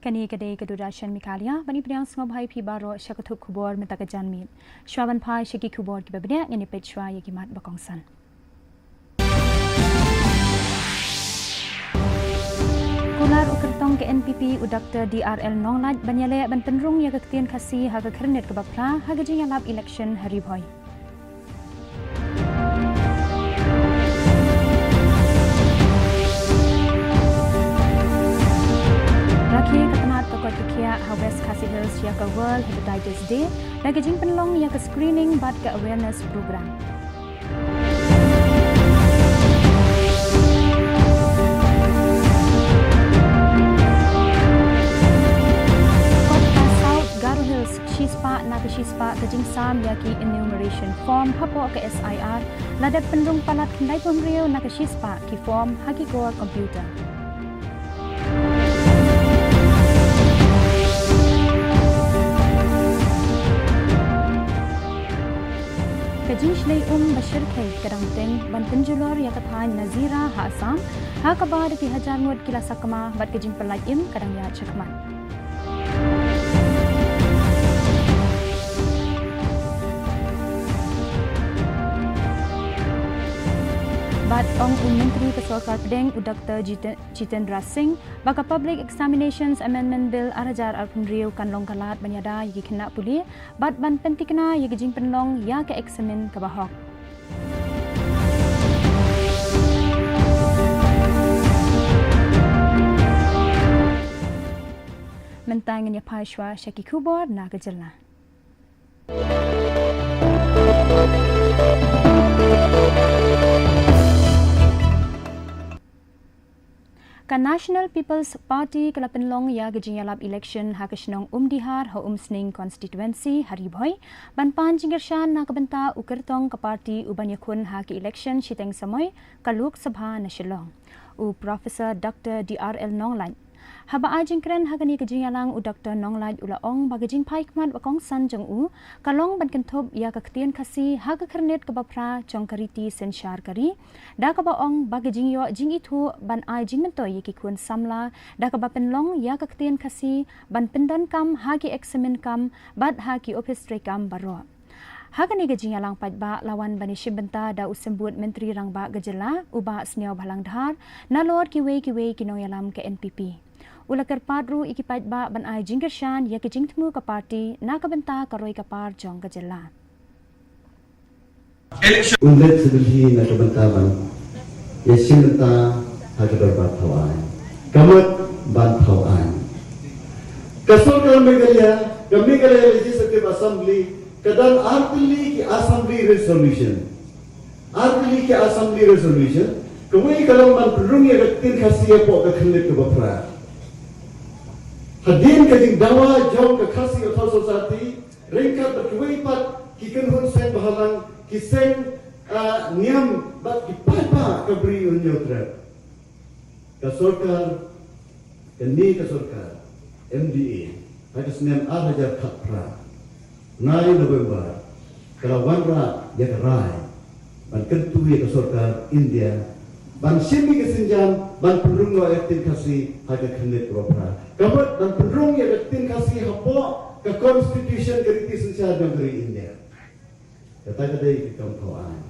Kani kedai kedurasyan Meghalaya bani pedang ngobhai pi baro syakatuk kubor mentaka janmit. Sywaban pai syaki kubor ki babnya ngani pechwa yakimat bakongsan. Kular ukertong ke NPP Dr. DRL Nonglaj banyale ban penrung ya kektian KHASI haga kernet ke bapla haga jing lab election hari boy. West KHASI Hills ya ke World Hepatitis Day dan kejing penlong ya ke screening bat ke awareness program. Kota South Garo Hills Shispa na ke Shispa kejing sam ya ki enumeration form hapo ke SIR ladat penrung palat kendai pemriu na ke Shispa ki form haki core komputer. Kajing shlei bashir kai kadang teng ban penjulor ya kathan Nazira ha Assam ha kabar ki hajar ngot kila sakma bat kajing pelai im kadang ya chakman. Bat ong Menteri Kesorkar Pedeng Dr. Jitendra Singh baka Public Examinations Amendment Bill arajar alpunriu kanlong kalat banyada yagi kena puli bat ban pentikna yagi jing penlong ya ke eksamin ke bahok. Mentangan ya paishwa syaki kubor na kejelna. Kan National People's Party kala penlong ya gejing yalap election ha kesnong dihar ha sning constituency hari boy ban pan jingershan na kabenta ukertong ke parti uban yakun ha ke election shiteng samoy kaluk sabha na shillong u Professor Dr. DRL Nonglaj haba ajingkren ha kani gejing yalang Dr. Nonglaj ulaong bagajing paikmat bakong san jong kalong ban kenthop ya kaktian KHASI ha ka kernet ke bapra jong kariti sensyar kari da ka baong bagajing yo jing itu ban ai jing mentoy ki kun samla da ka ba penlong ya kaktian KHASI ban pendon kam ha ki examen kam bat ha ki office kam baro. Haga ni gajing yalang patba lawan bani shibenta da usembut menteri rangba gejela uba sniaw balang dhar nalor kiwe kinong yalam ke NPP. Ula kerpadru iki patba ban ai jingershan ya kejing temu ke parti na kabenta karoi kapar jong gejela. Undet sebelhi na kabenta ban ya shibenta haga berbat thawai kamat ban thawai Kesorkar Meghalaya Legislative Assembly kadang artili ki assembly resolution kawai kalau man perung ya ketin KHASI po ka khnit ke bapra hadin kajing dawa jong ke KHASI atau society ringkat berkawai pat ki kenhun sen bahalang ki sen niam bat ki papa ke beri unyotra Kesorkar MDA hakas niam hajar khapra 9 November kalau wanra ya kerai ban kentu ya Kesorkar India ban simi kesenjam ban pendrung lo aktin KHASI haga khnit propra kabat ban pendrung ya aktin KHASI hapo ke constitution keriti sensyar negeri India kata kedai kita kawan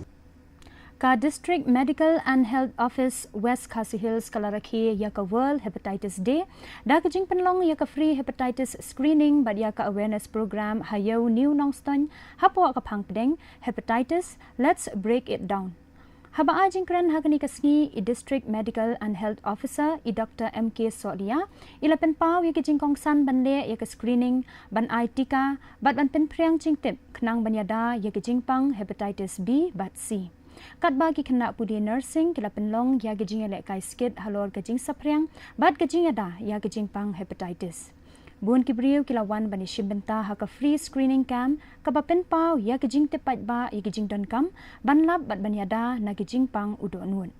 Ka District Medical and Health Office West KHASI Hills kalaraki ya ka World Hepatitis Day da kejing penlong ya ka free hepatitis screening bad ya ka awareness program hayo new nongston hapo ka pangpedeng hepatitis let's break it down. Haba ajing kren hagani kasngi I District Medical and Health Officer I Dr. MK Solia ila penpaw ya kejing kongsan bande ya ka screening ban ai tika bad ban penpriang jingtip knang banyada ya kejing pang hepatitis B bat C. Kat bagi kena pudi nursing kila penlong ya gejing elek kai skit halor gejing sapriang bat gejing ada ya gejing pang hepatitis. Bun kibriu kila wan bani shimbenta ha ka free screening camp ka ba penpau ya gejing tepat ba ya gejing don kam ban lab bat bani ada na gejing pang udo nun.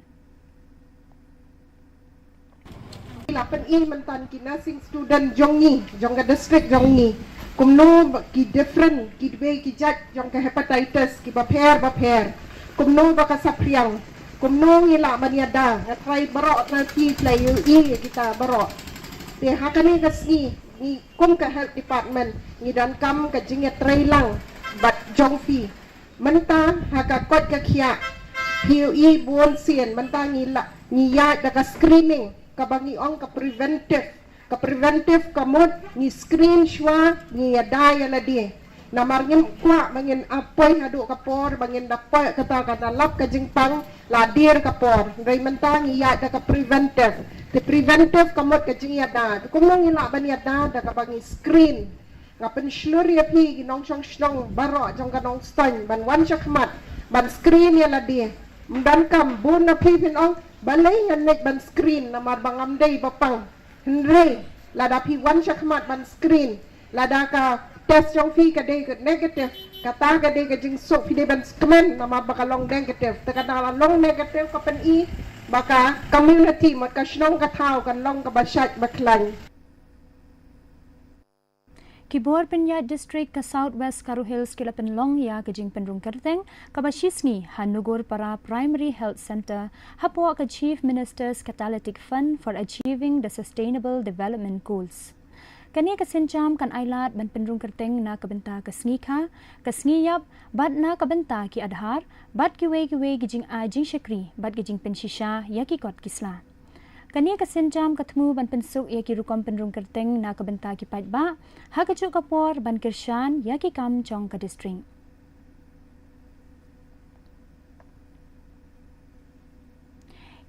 Lapan in mentan ki nursing student jong ka district jong kumno ki different ki be ki jat jong ka hepatitis ki ba pair kumno baka sapriang kumno ila maniada atrai barok na ti play kita barok Dia hakani kasni ni kum ka health department ni dan kam ka jingat trailang bat jongfi. Menta haka kot ka khia. POE buon sien menta ni ya da ka screening ka bangi ong ka preventive ka mod ni screen shwa ni ya daya la dia. Namarnya kuat bangin apoy hadu kapor bangin dapoy kata lap ka jingpang ladir kapor rai mentang iya da ka preventive the preventive kamot ka jing yada kung nang ila ban yada da ka bangi screen ngapen sluri api ginong chong shnong baro jong kanong ston ban wan chakmat ban screen ya ladi dan kam bun api pinong balay yan ban screen namar bangam day bapang henry lada pi wan chakmat ban screen lada ka test yang fi ka day negative kata ka day ka jing sok fi day ban skmen nama baka long negative takana long negative ka pen i baka community mat ka shnong ka thau kan long ka bashat baklan Kibor Penyat District ka Southwest Karo Hills kila penlong ya ka jing penrung kerteng ka basisngi hanugor para Primary Health Center hapo ka Chief Minister's Catalytic Fund for Achieving the Sustainable Development Goals. Kani kasenjam kan ailat ban penrung kerteng na kabenta kasngika kasngiyap bad na kabenta ki adhar bad ki we gijing ajing shakri bad gijing penshisha yaki kot kisla kani kasenjam katmu ban pensuk yaki rukom penrung kerteng na kabenta ki paitba ha kachu kapor ban kirshan yaki kam chong ka district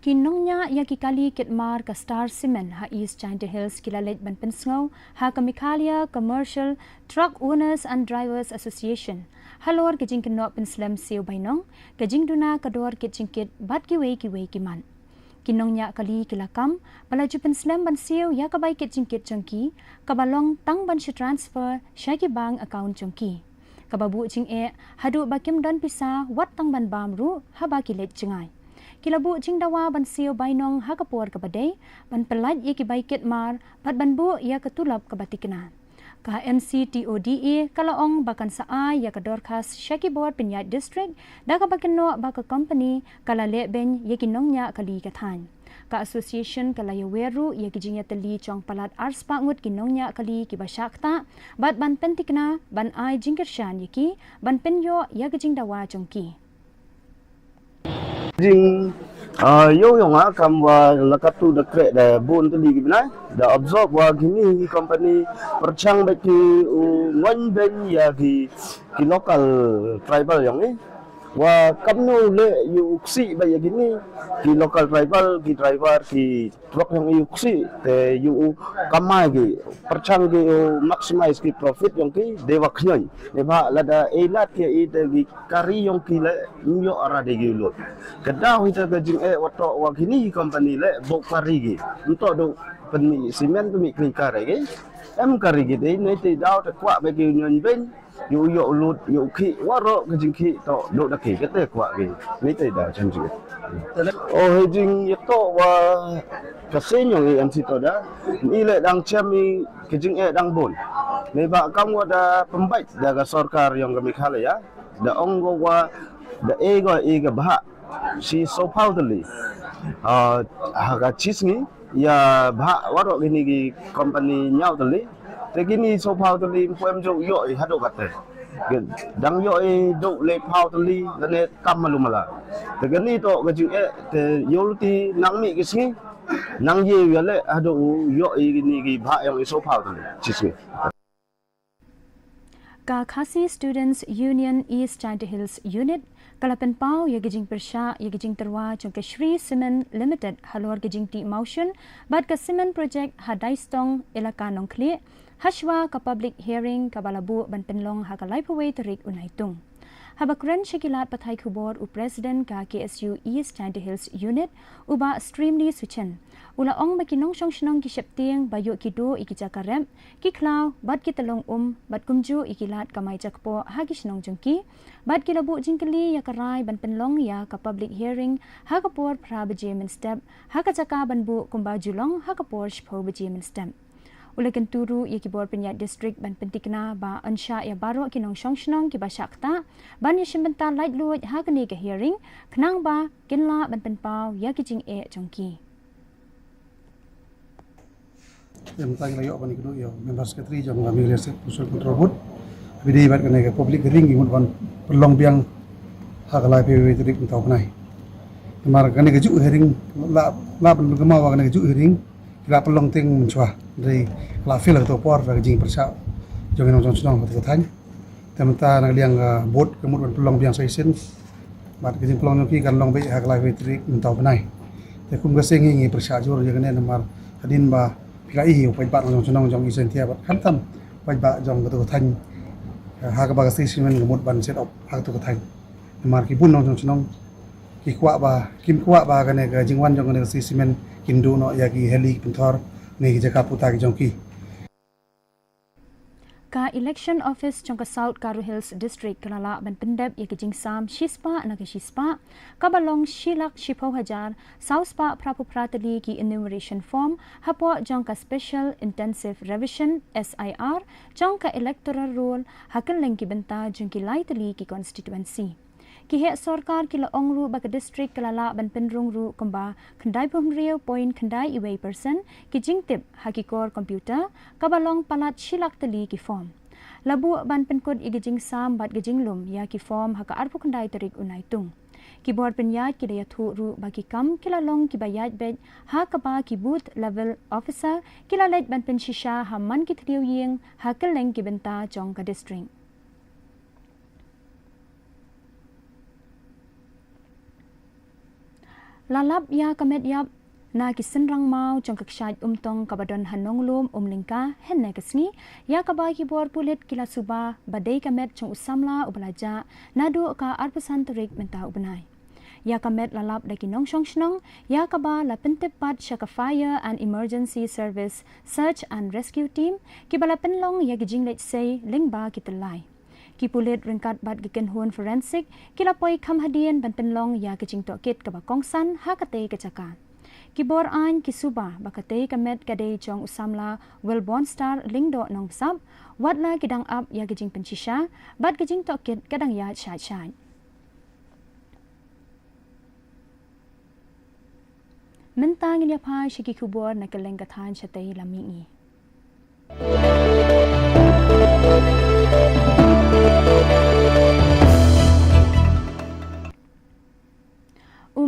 Kinongnya ya kikali kitmar ka Star Cement ha East China Hills kilalet ban pensngau ha ka MEGHALAYA Commercial Truck Owners and Drivers Association halor ke jing kenok penslam siu bainong ke jing duna kador ke jingkit bat ki we kiman kinongnya kali kilakam palaju penslam ban siu ya ka bai ke jingkit chongki ka balong tang ban shi transfer shaki bank account chongki ka babu jing e hadu bakim don pisa wat tang ban bamru ha ba kilet jingai Kilabu jing dawa ban siyo bainong hakapur kabadai ban pelat ye ki baikit mar pat ban bu ya ketulap kabatikna ka MCTODE kalaong bakan saa ya kadorkas Shaki Board Penyat District da ka bakeno baka company kala leben ye kinongnya kali kathan ka association kala yaweru ye ki jingya teli chong palat ars pangut kinongnya kali ki basyakta bat ban pentikna ban ai jingkershan ye ki ban penyo ya ki jing dawa chongki Jing yo yung kam wa lakatu da kre da bon tu ligi bina da absorb wa gini company perchang ba ki ngon ben ya ki local tribal yang ni wa kamno le yu uksi ba ya gini ki local tribal ki driver ki truck yang yu uksi te yu kamai ki perchang ki maximize ki profit yang ki dewa knyon ne ba lada elat ki ite ki kari yang ki le yo ara de gi lot kedah ita ka jing wato wa gini company le bok kari ki untuk do penmi simen penmi klika re ki em kari ki de ne te daw te kwa ba ki nyon ben yu yo lut yu ki waro ke jing ki to do da ki ke te kwa ki ni te da chan ji oh he jing ye to wa ka sen yong e mc to da ni le dang chami ke jing dang bon ne ba kam wa da pembai da ga sarkar yang ga MEGHALAYA da ong wa da e ga bah si so proudly ha chisngi ya bah waro gini gi company nyau tali te gini so proudly poem jo yo hado kate dang yo do le proudly lane kam malumala te gini to gaju te yolti nang mi gisngi nang ye le hado yo gini gi bah yang so proudly chisngi KHASI Students Union East China Hills Unit Kalapan Pau ya gijing persya ya gijing terwa chung ke Shri Cement Limited halor gijing ti motion bad ka cement project hadaistong elaka nong kli hashwa ka public hearing ka balabu ban penlong ha ka laipawe tarik unaitung habakren shakilat pathai khubor u president ka KSU East China Hills Unit uba extremely switchen ula ong makinong shong shnong ki sheptieng bayo ki do ikijakarem ki klaw bad ki talong bad kumju ikilat kamai jakpo hagi shnong jungki bad ki labu jingkali ya karai ban penlong ya ka public hearing ha ka por prabajemen step ha ka jaka ban bu kumba julong ha ka por shpo bajemen step ulakan turu ya ki bor Penyat district ban pentikna ba ansha ya baro kinong shong shnong ki basyakta ban ya shimbenta light luoj ha kani ka hearing knang ba kinla ban penpau ya ki jing jongki tentang layak apa ni kedua ya member secretary jam kami leadership usul control board bidi bat kena ke public ring imut kon pelong biang hak lai PBB tadi entau penai mar kena keju hearing la bergema wa kena keju hearing kira pelong ting mencuah dari la fil atau por dari jing persau jangan nonton senang betul tanya temta nak liang board kemud pelong biang session bat kejing pelong nyoki kan long be hak lai PBB entau penai te kum gaseng ngi persau jor jangan namar hadin ba pilai upai bat nong senang jong isen tiap khantam upai bat jong betul tanya hak ba session kemud ban set up hak tu tanya mar ki pun nong senang ki kwa ba kim kwa ba kane ga jingwan jong ne si simen kindu no ya ki heli pinthor ne ki jaka puta ki jong ki ka election office jong ka South Karo Hills district kalala ban pendep ya ki jingsam shispa na ki shispa ka balong shilak shipo hajar South Spa prapu pratali ki enumeration form hapo jong ka special intensive revision SIR jong ka electoral roll hakan leng ki benta jong ki laitali ki constituency Kihe sarkar kila ongru baka district kalala ban penrung ru kamba khandai pumriyo point khandai iway person ki jingtip hakikor computer kabalong palat shilak tali ki form labu ban penkod igijing sam bat gijinglum ya ki form haka arpu khandai tarik unai tung keyboard penyat ki daya thu ru baki kam kila long ki bayat bed ha kaba ki booth level officer kila let ban pen shisha hamman ki thriu yeng hakal leng ki benta jong ka district lalap ya kamet yap na kisin rang mau jong kaksyat umtong kabadon hanong lum umlingka henne kesni ya kabai ki bor pulit kila suba badai kamet jong usamla ubalaja nadu ka arpesan terik menta ubenai ya kamet lalap daki nong shong shnong ya kaba la pentepat shaka fire and emergency service search and rescue team ki bala penlong ya gijing let say lingba kitelai ki pulit ringkat bat giken hon forensik kila poi kham hadien ban penlong ya kicing tokit ka bakongsan ha kate kecaka ki bor an ki suba bakate kamet kade jong usamla welborn star lingdo nong sap watla kidang up ya gijing pensisha bat gijing tokit kadang ya chai mentang ya phai shiki kubor na keleng kathan chatei lami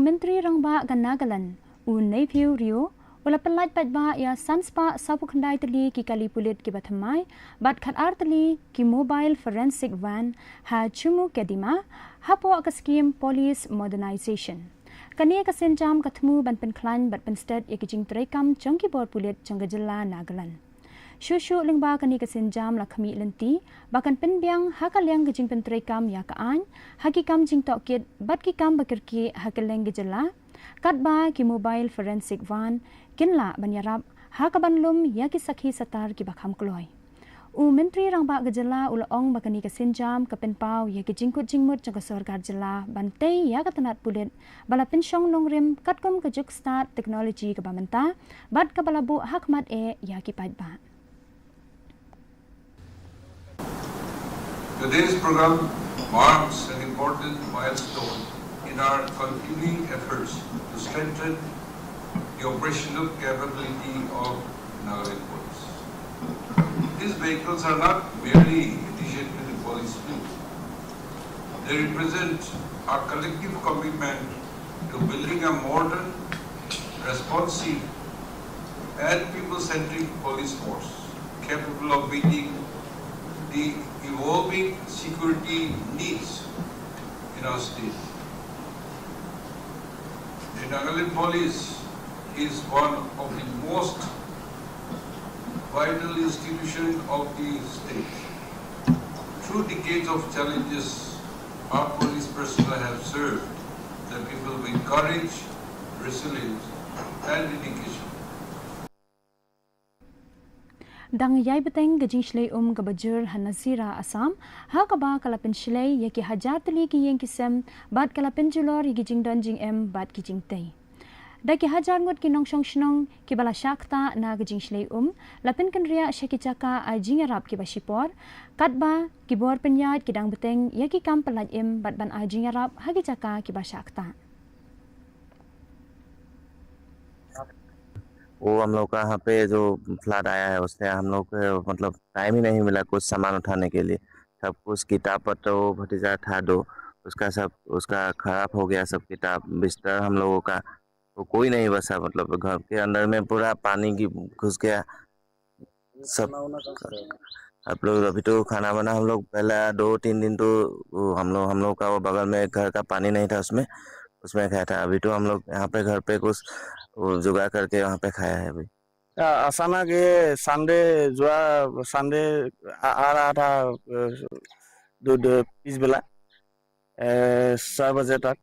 Menteri Rangba Ganagalan, Nephew Rio, wala pelat patba ya sanspa sapu khandai tali ki kali pulit ki bathamai, bat khat artali ki mobile forensic van ha chumu kedima, hapo ka scheme police modernization. Kania ka senjam kathmu ban pen klan bat pen state ya ki jing trekam jongki bor pulit jangga jilla Nagaland. Shushu lingba kani ka senjam la khami lenti bakan penbiang hakalyang gijing pentrekam ya kaan hakikam jing tokit bat ki kam bakirki hakaleng gijala katba ki mobile forensic van kinla banyarap hakabanlum ya ki sakhi satar ki bakham kloi menteri rangba gejala ulaong bakani ka senjam ka penpau ya ki jingkut jingmut jaga sarkar jela bantai ya ka tanat pulit bala pensyong nongrim katkom ka juk start technology ka bamenta bat ka balabu hakmat ya ki paitba. Today's program marks an important milestone in our continuing efforts to strengthen the operational capability of Nagaland Police. These vehicles are not merely addition to the police fleet. They represent our collective commitment to building a modern, responsive and people-centric police force capable of meeting the evolving security needs in our state. The Nagaland Police is one of the most vital institutions of the state. Through decades of challenges, our police personnel have served the people with courage, resilience, and dedication. Dang yai beteng gajing shlei gabajur hanazira Assam ha kaba kalapin shlei yaki hajar tali ki yeng kisem bat kalapin julor yaki jing don jing em bat ki jing tei daki hajar ngot ki nong shong shnong ki bala shakta na gajing shlei lapin kan ria shaki chaka ai jing arab ki bashipor katba ki bor penyat ki dang beteng yaki kam pelat em bat ban ai jing arab hagi chaka ki bashakta वो हम लोग का यहाँ पे जो फ्लड आया है उससे हम लोग को मतलब टाइम ही नहीं मिला कुछ सामान उठाने के लिए। सब कुछ किताब पत्र वो भतीजा था दो, उसका खराब हो गया सब किताब बिस्तर हम लोगों का। तो कोई नहीं बचा, मतलब घर के अंदर में पूरा पानी की घुस गया सब। आप लोग अभी तो खाना बना हम लोग पहला 2-3 दिन तो हम लोग का वो बगल में घर का पानी नहीं था, उसमें उसमें खाया था। अभी तो हम लोग यहाँ पे घर पे कुछ वो जुगाड़ करके वहाँ पे खाया है अभी। अचानक ये संडे आ रहा था पिछ बेला 6 बजे तक,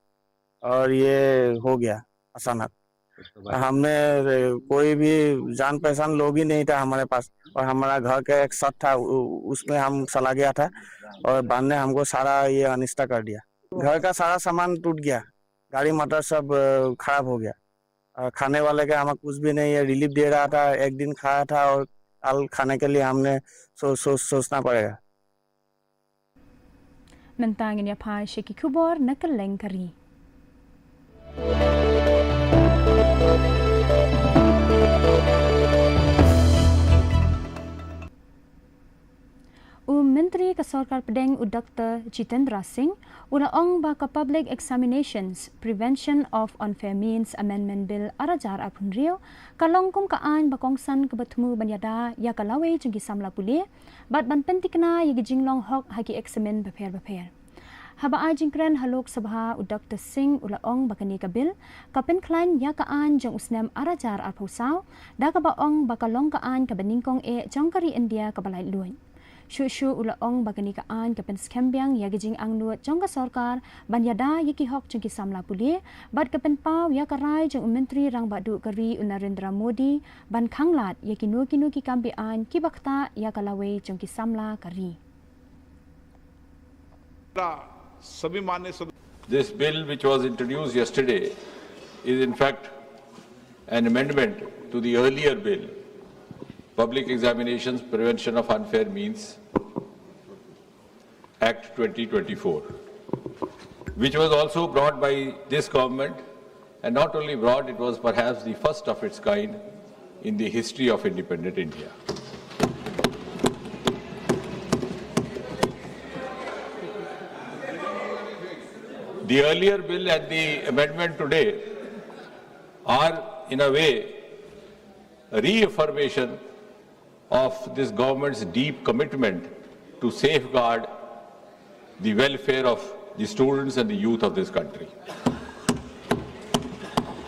और ये हो गया अचानक। हमने कोई भी जान पहचान लोग ही नहीं था हमारे पास, और हमारा घर का एक छत था उसमें हम चला गया था, और बांध ने हमको सारा ये अनिष्ट कर दिया। घर का सारा सामान टूट गया, गाड़ी मोटर सब खराब हो गया। खाने वाले का हमें कुछ भी नहीं है, रिलीफ दे रहा था, एक दिन खाया था और कल खाने के लिए हमने सोचना पड़ेगा। Mentangin ya pai shiki kubor nakaleng kari. Menteri Kesorkar Pedeng Dr. Jitendra Singh ulaong baka Public Examinations Prevention of Unfair Means Amendment Bill arajar apun rio kalongkum kaan bakongsan kebatmu banyada ya kalawe jengki samla puli bat ban pentikna ya jinglong hok haki examen beper. Haba jingkren halok sabha Dr. Singh ulaong bakani ka bill kapen klain ya kaan jeng usnem arajar apusau da ka baong bakalong kaan ka beningkong jongkari India ka balai luin. Shushu ulaong bagani kaan kapen skembyang ya gijing ang nuat jongka sorkar banyada yaki hok jengki samla puli bat kapen pau ya karai jeng menteri rang badu kari Narendra Modi ban khanglat yaki nu ki kambian ki bakta ya kalawe jengki samla kari. This bill which was introduced yesterday is in fact an amendment to the earlier bill, Public Examinations Prevention of Unfair Means Act 2024, which was also brought by this government, and not only brought, it was perhaps the first of its kind in the history of independent India. The earlier bill and the amendment today are, in a way, a reaffirmation of this government's deep commitment to safeguard the welfare of the students and the youth of this country.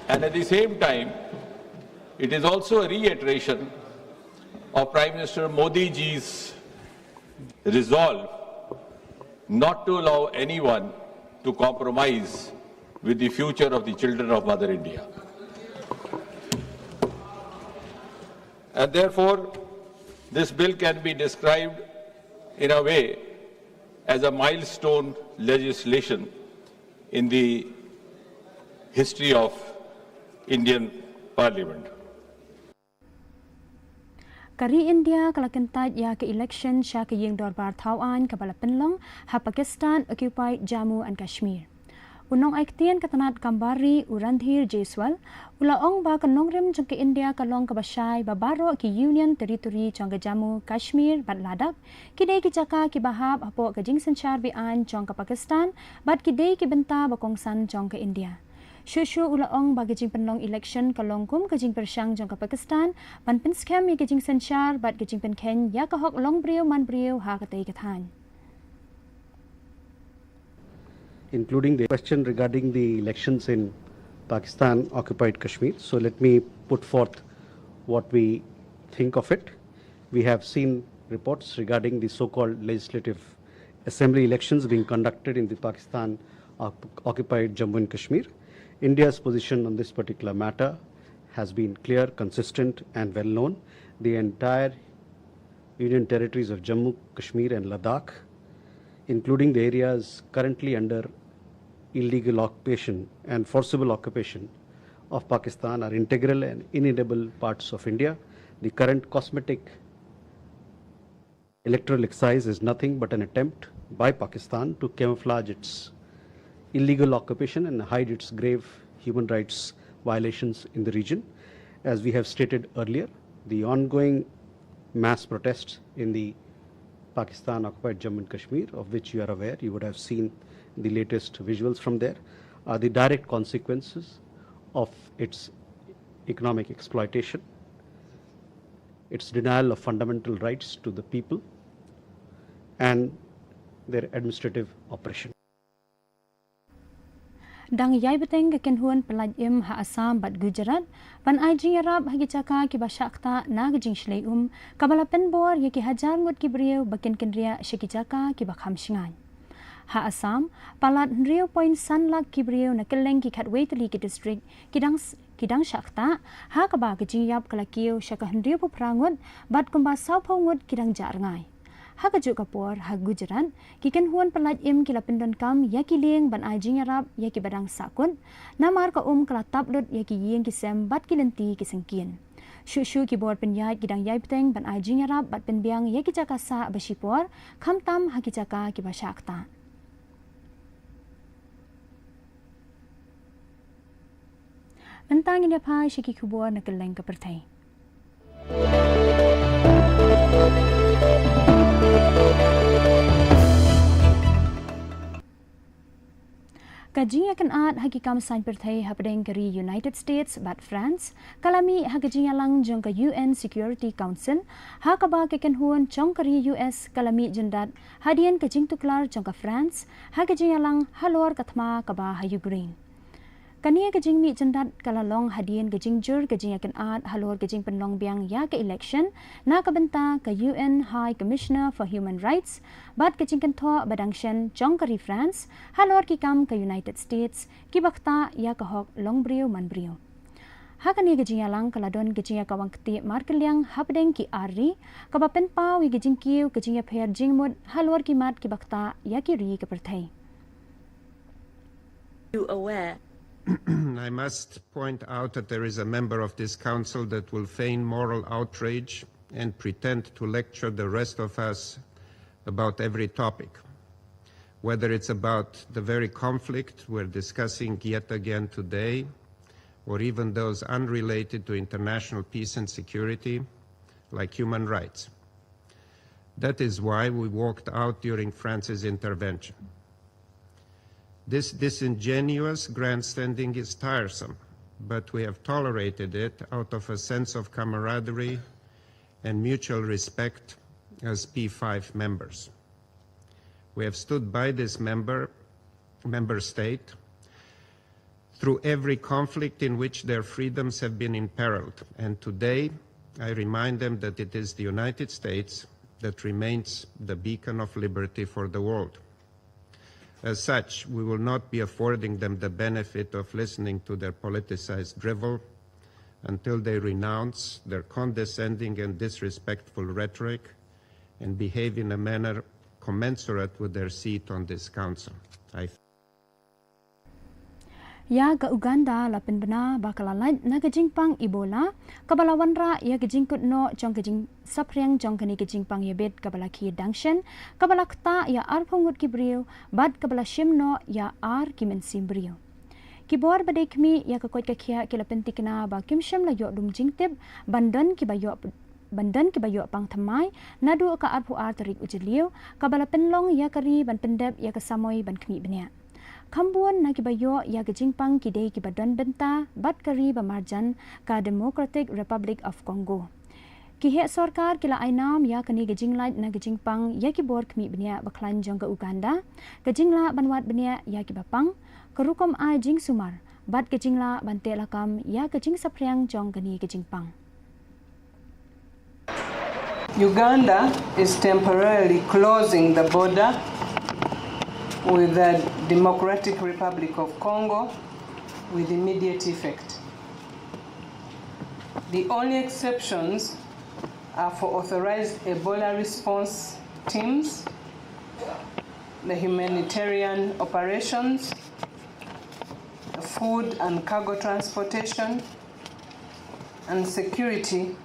And at the same time, it is also a reiteration of Prime Minister Modi ji's resolve not to allow anyone to compromise with the future of the children of Mother India. And therefore, this bill can be described in a way as a milestone legislation in the history of Indian Parliament. Kari India kalakentat ya ke election sya ke yeng dorbar tauan ke bala penlong ha Pakistan occupied Jammu and Kashmir. Unong aiktian katanat kambari Urandhir Jaiswal ulaong ba kanongrem jong ke India kalong ke basay babaro ki Union Territory jong ke Jammu Kashmir bat Ladakh kidai ki jaka ki bahab hapo ke jing sanchar bian jong ke Pakistan bat kidai ki benta bakongsan jong ke India. Shushu ulaong ba gijing penlong election kalong kum ke jing persyang jong ke Pakistan ban penskam ya ke jing sanchar bat ke jing penken ya ka hok long brio man brio ha katai kathan. Including the question regarding the elections in Pakistan occupied Kashmir. So let me put forth what we think of it. We have seen reports regarding the so-called legislative assembly elections being conducted in the Pakistan occupied Jammu and Kashmir. India's position on this particular matter has been clear, consistent and well known. The entire Union territories of Jammu, Kashmir and Ladakh, including the areas currently under illegal occupation and forcible occupation of Pakistan, are integral and inedible parts of India. The current cosmetic electoral exercise is nothing but an attempt by Pakistan to camouflage its illegal occupation and hide its grave human rights violations in the region. As we have stated earlier, the ongoing mass protests in the Pakistan-occupied Jammu and Kashmir, of which you are aware, you would have seen the latest visuals from there, are the direct consequences of its economic exploitation, its denial of fundamental rights to the people, and their administrative oppression. Dang yai beteng kekenhuan pelaj im ha Assam bat Gujarat ban aijing Arab hagi caka ki basyakta na gajing shlei kabala penbor ye ki hajar ngut ki beriau bakin kendria syaki caka ki bakham shingan. Ha Assam palat riau point san lak ki beriau na keleng ki khatwei teli ki district kidang syakta ha kaba gajing yap kalakiu syaka hendriau pu prangut bat kumba sau pongut kidang jar ngai. Ha kajuk kapor ha Gujarat kikan huan pelaj im kila pendon kam ya ki lieng ban aijing Arab ya ki badang sakun namar ka kala tablut ya ki yeng ki sem bat ki lenti ki sengkien shu ki bor penyai kidang yai peteng ban aijing Arab bat penbiang ya ki caka sa basipor kham tam ha ki caka ki basyakta. Mentang ini apa syaki kubur na keleng ke pertai. Kajing akan ad hagi kam sain pertai hapedeng keri United States bat France kalami hagajing alang jong ke UN Security Council ha kaba keken huan jong keri US kalami jendat hadian kajing tuklar jong ke France hagajing alang halor kathma kaba ha Ukraine. Kania kajing mi jendat kalalong hadian kajing jur kajing akan ad halor kajing penlong biang ya ke election na kabenta ke UN High Commissioner for Human Rights bat kajing kentho badangshen jong keri France halor ki kam ke United States ki bakta ya ke hok long brio man brio. Hakani kajing alang kaladon kajing kawang keti markeliang hapdeng ki ari kabapen pau wi kajing kiu kajing ya pher jingmud halor ki mat ki bakta ya ki ri ke perthai. You aware I must point out that there is a member of this council that will feign moral outrage and pretend to lecture the rest of us about every topic. Whether it's about the very conflict we're discussing yet again today, or even those unrelated to international peace and security, like human rights. That is why we walked out during France's intervention. This disingenuous grandstanding is tiresome, but we have tolerated it out of a sense of camaraderie and mutual respect as P5 members. We have stood by this member state through every conflict in which their freedoms have been imperiled, and today I remind them that it is the United States that remains the beacon of liberty for the world. As such, we will not be affording them the benefit of listening to their politicized drivel until they renounce their condescending and disrespectful rhetoric and behave in a manner commensurate with their seat on this council. Ya ke Uganda lapen bena bakalalaj na kajing pang Ebola kabalawan ra ya kajing kutno jong kajing sapriang jong kani kajing pang yabet kabala ki dangshen kabala kta ya ar phongut ki brio bad kabala shimno ya ar kimensim brio kibor badai kmi ya ka koit ka khia ki lapen tikna ba kimshem la yo dum jingtep bandan ki bayo pang thamai nadu ka ar phu ar tarik ujeliu kabala penlong ya kari ban pendep ya ka samoy ban kmi benya Kambuan na kibayo ya gajingpang kidei kibadan benta bat kari bamarjan ka Democratic Republic of Congo. Kihe sorkar kila ainam ya kani gajinglait na gajingpang ya kibor kmi benya baklan jong ka Uganda, gajingla banwat benya ya kibapang, karukom ai jing sumar, bat gajingla bante lakam ya gajing sapriang jong kani gajingpang. Uganda is temporarily closing the border with the Democratic Republic of Congo with immediate effect. The only exceptions are for authorized Ebola response teams, the humanitarian operations, the food and cargo transportation, and security,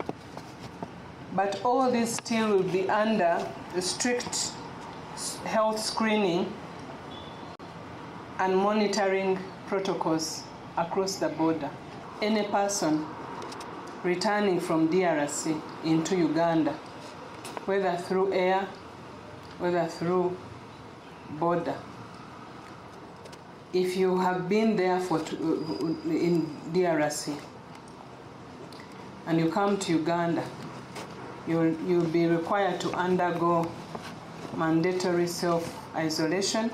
but all this still will be under the strict health screening and monitoring protocols across the border. Any person returning from DRC into Uganda, whether through air, whether through border. If you have been there in DRC and you come to Uganda, you'll be required to undergo mandatory self-isolation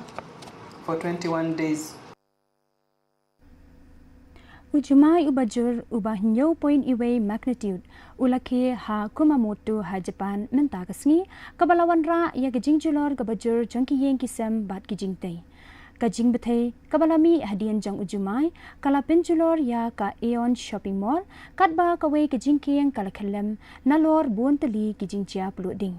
for 21 days. Ujumai ubajur ubah 0.8 magnitude ulake ha Kumamoto ha Japan mentakasngi kabalawan ra ya gejing julor gabajur jangki yeng kisam bat gejing tei gajing betei kabalami hadian jang ujumai kala penjulor ya ka Aeon shopping mall katba kawe gejing kieng kala khelem nalor buon teli gejing chia peluding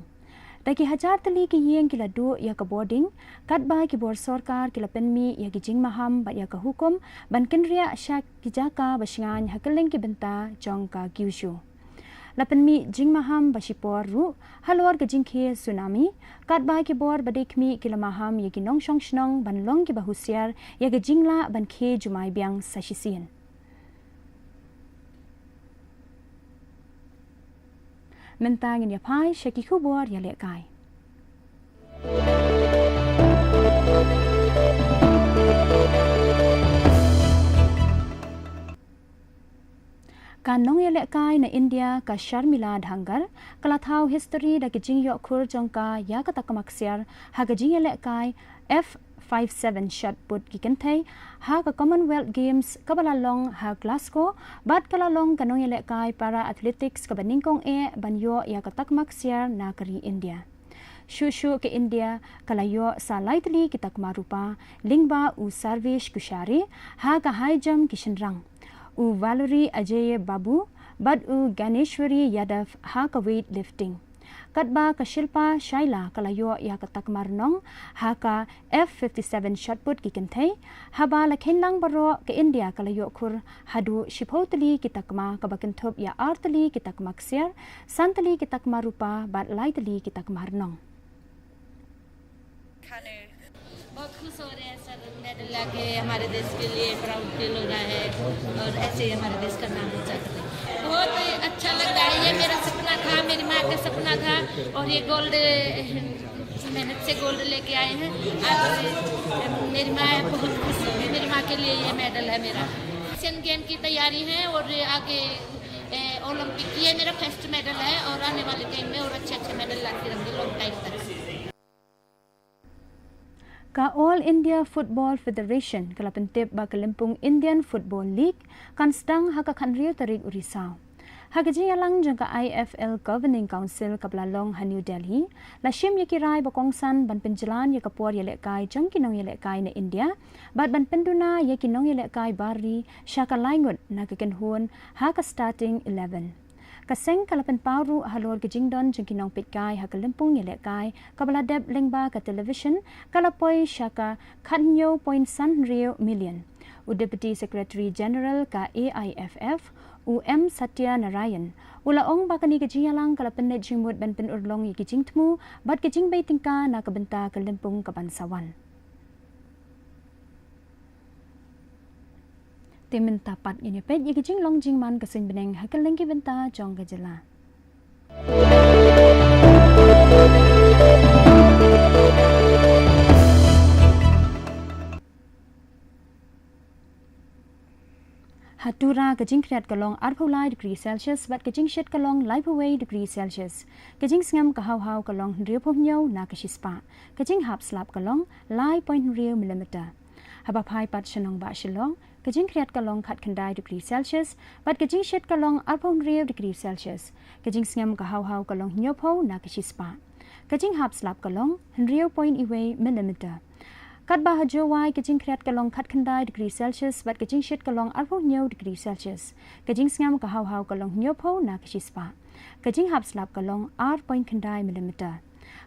Daki hajar teli ki yeng kila do ya ka boarding katba ki bor sarkar kila penmi ya gijing maham bat ya ka hukum ban kenria syak ki jaka basngan hakeleng ki benta jong ka gyushu la penmi jing maham basipor ru halor gijing khe tsunami katba ki bor badekmi kila maham ya ki nong shong shnong ban long ki bahusiar ya gijing la ban khe jumai biang sashisien Mentangin ya pai syaki kubur ya lek kai. Kanong ya lek kai na India ka Sharmila Dhangar kalathau history da gijing yok khur jongka ya kata kamaksiar ha gijing ya lek kai F57 shot put ki kenthai ha ka Commonwealth Games kabalalong ha Glasgow bat kalalong kanong ya lek kai para athletics ka baningkong banyo ya katak maksiar na kari India Shushu ke India kalayo sa lightly kitak marupa lingba u sarvesh kushari ha ka high jump kishenrang u Valerie Ajay Babu bad u Ganeshwari Yadav ha ka weight lifting Katba ka Shilpa Shaila kalayo ya katak marnong ha ka F57 shot put ki kenthai haba la khenlang baro ke India kalayo khur hadu shipotli kitakma ka bakentop ya artli kitak maksiar santli kitak marupa bat lightli kitak marnong बहुत खुश हो रहे हैं sir medal लाके हमारे देश के लिए प्राउड फील हो रहा है और ऐसे ही हमारे देश का नाम ऊंचा करें बहुत अच्छा लग रहा है ये मेरा सपना था मेरी माँ का सपना था और ये गोल्ड मेहनत से गोल्ड लेके आए हैं आज मेरी माँ बहुत खुश होगी मेरी माँ के लिए ये मेडल है मेरा एशियन गेम की तैयारी है और आगे ओलंपिक ये मेरा फर्स्ट मेडल है और आने वाले गेम में और अच्छे मेडल लाती रहूँगी लॉन्ग टाइम तक Ka All India Football Federation kalapentip ba Kalimpong Indian Football League kan sedang haka kanrio tarik urisau. Haka jingalang jangka IFL Governing Council kapalalong ha New Delhi, lashim yakirai bakongsan ban penjalan yakapor yalekai jangkinong yalekai na India, bat ban penduna yakinong yalekai bari syaka laingut na kekenhuan haka starting 11. Kaseng kalapan pauru halor gejingdon jengkinong pitkai hakalimpung yalekai kabaladeb lengba ka television kalapoi syaka kanyo .1 million. U Deputy Secretary General ka AIFF UM Satya Narayan ulaong bakani gejialang kalapan net jingmut ban penurlong yikijing temu bat gejing bay tingka na kabenta kalimpung kabansawan. Timin tapat ini pet ya gejing long jing man kasing beneng hakal lengki benta jong gejala. Hatura gejing kriat kalong 8 degree Celsius bat gejing shet kalong 5 degree Celsius. Gejing sngam kahaw-haw kalong 10 na kasispa. Gejing hap slap kalong 0.0 mm. Habapai pat shanong ba shilong Gejing kriat kalong kat kendai degree Celsius, bat gejing shet kalong 4 degree Celsius. Gejing sngam kahaw-haw kalong nyopo na kasispa. Gejing hap slap kalong 0.1 mm. Kat bah jawai gejing kriat kalong kat kendai degree Celsius, bat gejing shet kalong 4 degree Celsius. Gejing sngam kahaw-haw kalong nyopo na kasispa. Gejing hap slap kalong 4 kendai mm.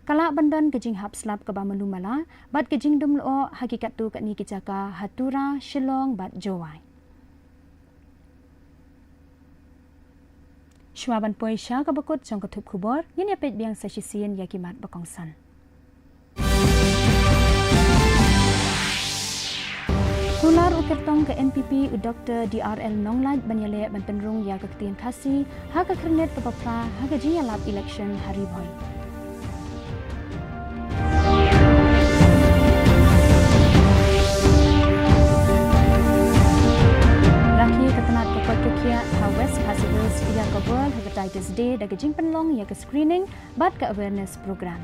Kala bandan gejing hap slap ka ba malumala bat gejing dumlo hakikat tu kat ni kijaka hatura shilong bat jawai Shwaban poi sha ka bakut jong katup khubor yin yapet biang sa shisien yakimat bakongsan Tular ukertong ke NPP Dr. DRL Nonglaj banyale ban penrung ya ke ketian KHASI ha ke kernet ke papra ha ke jia lap election hari boy. Rakhi ketenat ke Kotukia ha West Pacific ya ke World Hepatitis Day da ke jing penlong ya ke screening bat ke awareness program.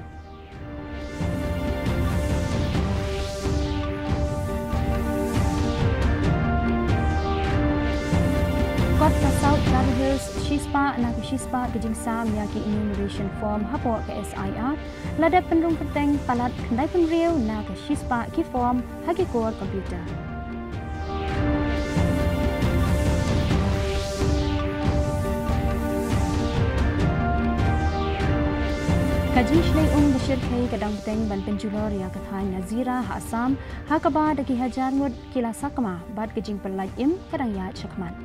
Kota South Garden Hills, Shispa, nak Shispa kejingsa miyaki enumeration form hapo ke SIR, lada penrung peteng palat kendai penriu nak Shispa ki form hagi core komputer. Kaji Shlei Bashir Khay kadang peteng ban penjulor ya kathai Nazira ha Assam ha kaba daki hajar ngud kila sakma bad kejing pelaj im kadang ya chakman.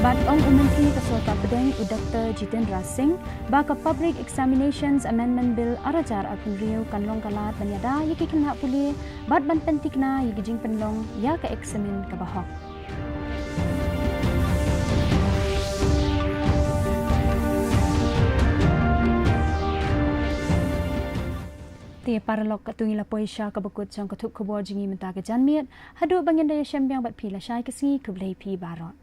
Bad Ong Menteri Kesultan Pedeng Dr. Jitendra Singh baka Public Examinations Amendment Bill arajar akun riu kanlong kalat banyada yaki kena puli bad ban pentikna yaki jing penlong ya ke eksamin ke bahok. Tia paralok katungi la poisha kabukut sang katuk kubor jingi menta ke janmiat hadu bangin daya syambiang bat pila syai kesi kublai pi barot.